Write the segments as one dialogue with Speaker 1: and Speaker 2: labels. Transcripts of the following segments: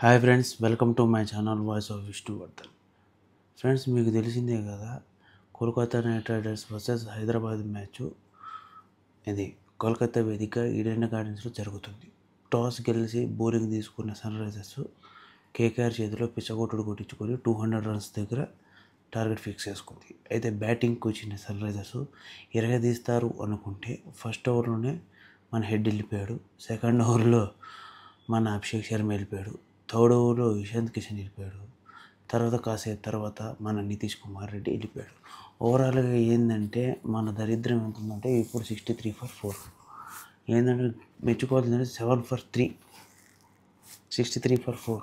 Speaker 1: Hi friends, welcome to my channel voice of Vishnuvardhan. Friends, మీకు తెలిసిందే కదా, Kolkata night riders versus Hyderabad match ఇది కోల్కతా వేదిక ఈడెన్ గార్డెన్స్లో జరుగుతుంది. టాస్ గెలిచి బౌలింగ్ తీసుకున్న సన్ రైజర్స్ కేకేఆర్ చేతిలో పిచ్చగొట్టుడు కొట్టించుకొని 200 రన్స్ దగ్గర టార్గెట్ ఫిక్స్ చేసుకుంది. అయితే బ్యాటింగ్కి వచ్చిన సన్ రైజర్స్ ఎరగదీస్తారు అనుకుంటే ఫస్ట్ ఓవర్లోనే మన హెడ్ వెళ్ళిపోయాడు, సెకండ్ ఓవర్లో మన అభిషేక్ శర్మ వెళ్ళిపోయాడు, థర్డ్ ఓవర్లో ఇషాంత్ కిషన్ వెళ్ళిపోయాడు, కాసేపు తర్వాత మన నితీష్ కుమార్ రెడ్డి వెళ్ళిపోయాడు. ఓవరాల్గా ఏంటంటే మన దరిద్రం ఎంత ఉందంటే ఇప్పుడు 63 for 4 ఏంటంటే మెచ్చుకోవాల్సిందంటే 7 for 3, 63 for 4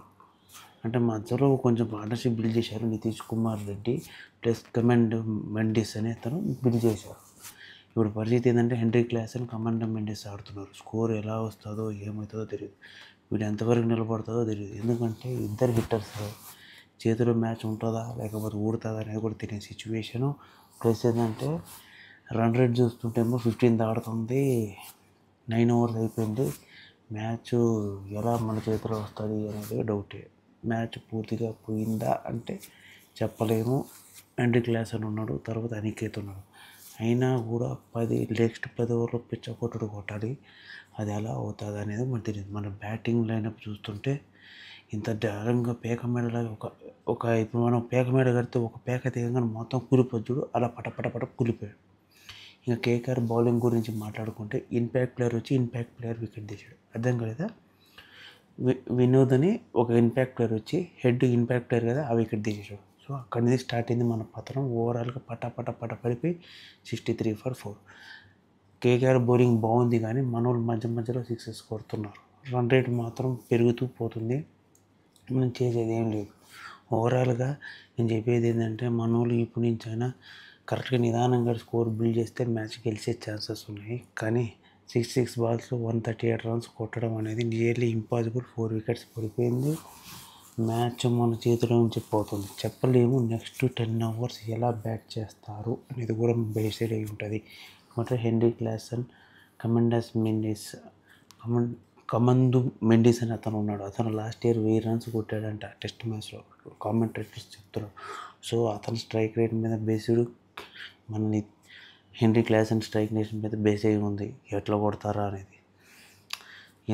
Speaker 1: అంటే మధ్యలో కొంచెం పార్ట్నర్షిప్ బిల్డ్ చేశారు. నితీష్ కుమార్ రెడ్డి ప్లస్ కమాండో మెండిస్ అనే అతను బిల్డ్ చేశారు. ఇప్పుడు పరిస్థితి ఏంటంటే హెన్రీ క్లాసన్ కమాండో మెండిస్ ఆడుతున్నారు. స్కోర్ ఎలా వస్తుందో ఏమవుతుందో తెలియదు, వీడు ఎంతవరకు నిలబడుతుందో తెలియదు. ఎందుకంటే ఇద్దరు హిట్టర్స్, చేతిలో మ్యాచ్ ఉంటుందా లేకపోతే ఊడుతుందా అనేది కూడా తెలియని సిచ్యువేషను. ప్లస్ ఏంటంటే రన్ రేట్ చూస్తుంటేమో 15 దాడుతుంది, 9 overs అయిపోయింది. మ్యాచ్ ఎలా మన చేతిలో వస్తుంది అనేది డౌటే. మ్యాచ్ పూర్తిగా పోయిందా అంటే చెప్పలేము. హెన్రీ క్లాసన్ ఉన్నాడు, తర్వాత అనికేత్ ఉన్నాడు. అయినా కూడా నెక్స్ట్ 10 ఓవర్లో పిచ్చ కొట్టుడు కొట్టాలి. అది ఎలా అవుతుంది అనేది మనకు తెలియదు. మన బ్యాటింగ్ లైనప్ చూస్తుంటే ఇంత దారుణంగా పేక మేడలాగా ఒక ఇప్పుడు మనం పేక మేడ కడితే ఒక పేక తీయగానే మొత్తం కూలిపోద్దుడు, అలా పట కూలిపోయాడు. ఇంకా కేకేఆర్ బౌలింగ్ గురించి మాట్లాడుకుంటే ఇంపాక్ట్ ప్లేయర్ వికెట్ తీసాడు. అర్థం కాలేదా? వినోద్ అని ఒక ఇంపాక్ట్ ప్లేయర్ వచ్చి హెడ్ ఇంపాక్ట్ ప్లేయర్ కదా, ఆ వికెట్ తీసేసాడు. సో అక్కడి నుంచి స్టార్ట్ అయింది మన పతనం. ఓవరాల్గా పట పడిపోయి 63 for 4. కేకేఆర్ బౌలింగ్ బాగుంది కానీ మనోళ్ళు మధ్యలో సిక్సెస్ కొడుతున్నారు. రన్ రేట్ మాత్రం పెరుగుతూ పోతుంది. మనం చేసేది ఏం లేదు. ఓవరాల్గా నేను చెప్పేది ఏంటంటే మనోళ్ళు ఇప్పుడు నుంచి అయినా కరెక్ట్గా నిదానంగా స్కోర్ బిల్డ్ చేస్తే మ్యాచ్ గెలిచే ఛాన్సెస్ ఉన్నాయి. కానీ 66 balls 138 runs కొట్టడం అనేది నియర్లీ ఇంపాసిబుల్. 4 wickets పడిపోయింది. మ్యాచ్ మన చేతిలో నుంచి పోతుంది. చెప్పలేము నెక్స్ట్ 10 overs ఎలా బ్యాట్ చేస్తారు అనేది కూడా బేస్డ్ అయి ఉంటుంది. అంటే హెన్రీ క్లాసన్ కమందు మెండిస్ అని అతను ఉన్నాడు. అతను లాస్ట్ ఇయర్ 1000 runs కొట్టాడంట టెస్ట్ మ్యాచ్లో, కామెంటేటర్స్ చెప్తున్నాడు. సో అతను స్ట్రైక్ రేట్ మీద బేస్డ్ మన హెన్రీ క్లాసన్ స్ట్రైక్ రేట్ మీద బేస్ అయి ఉంది ఎట్లా కొడతారా అనేది.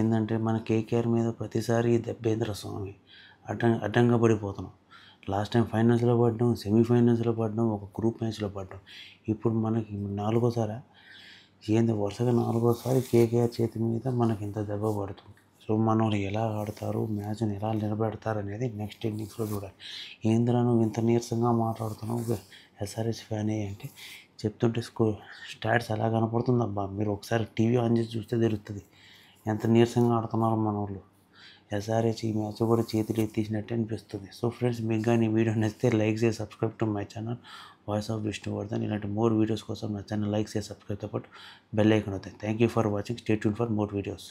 Speaker 1: ఏంటంటే మన కేకేఆర్ మీద ప్రతిసారి దెబ్బేంద్ర స్వామి అడ్డంగా పడిపోతున్నాం. లాస్ట్ టైం ఫైనల్స్లో పడ్డాం, సెమీఫైనల్స్లో పడ్డాం, ఒక గ్రూప్ మ్యాచ్లో పడ్డాం. ఇప్పుడు మనకి 4వసారి వరుసగా 4వసారి కేకేఆర్ చేతి మీద మనకి ఇంత దెబ్బ పడుతుంది. సో మనం ఎలా ఆడతారు, మ్యాచ్ని ఎలా నిలబెడతారు అనేది నెక్స్ట్ ఇన్నింగ్స్లో చూడాలి. ఏంద్రా నువ్వు ఇంత నీరసంగా మాట్లాడుతున్నావు, ఎస్ఆర్హెచ్ ఫ్యానే అంటే చెప్తుంటే స్టాట్స్ ఎలా కనపడుతుందబ్బా. మీరు ఒకసారి టీవీ ఆన్ చేసి చూస్తే తెలుస్తుంది ఎంత నీరసంగా ఆడుతున్నారు మన వాళ్ళు. ఎస్ఆర్హెచ్ ఈ మ్యాచ్ కూడా చేతులు ఎత్తేసినట్టు అనిపిస్తుంది. సో ఫ్రెండ్స్, మీకు కానీ ఈ వీడియో నచ్చితే లైక్ చేసి subscribe to my channel voice of Vishnuvardhan. ఇలాంటి మోర్ వీడియోస్ కోసం నా ఛానల్ లైక్ చేసి సబ్స్క్రైబ్తో పాటు బెల్ ఐకాన్ అవుతాయి. Thank you for watching. Stay tune for more videos.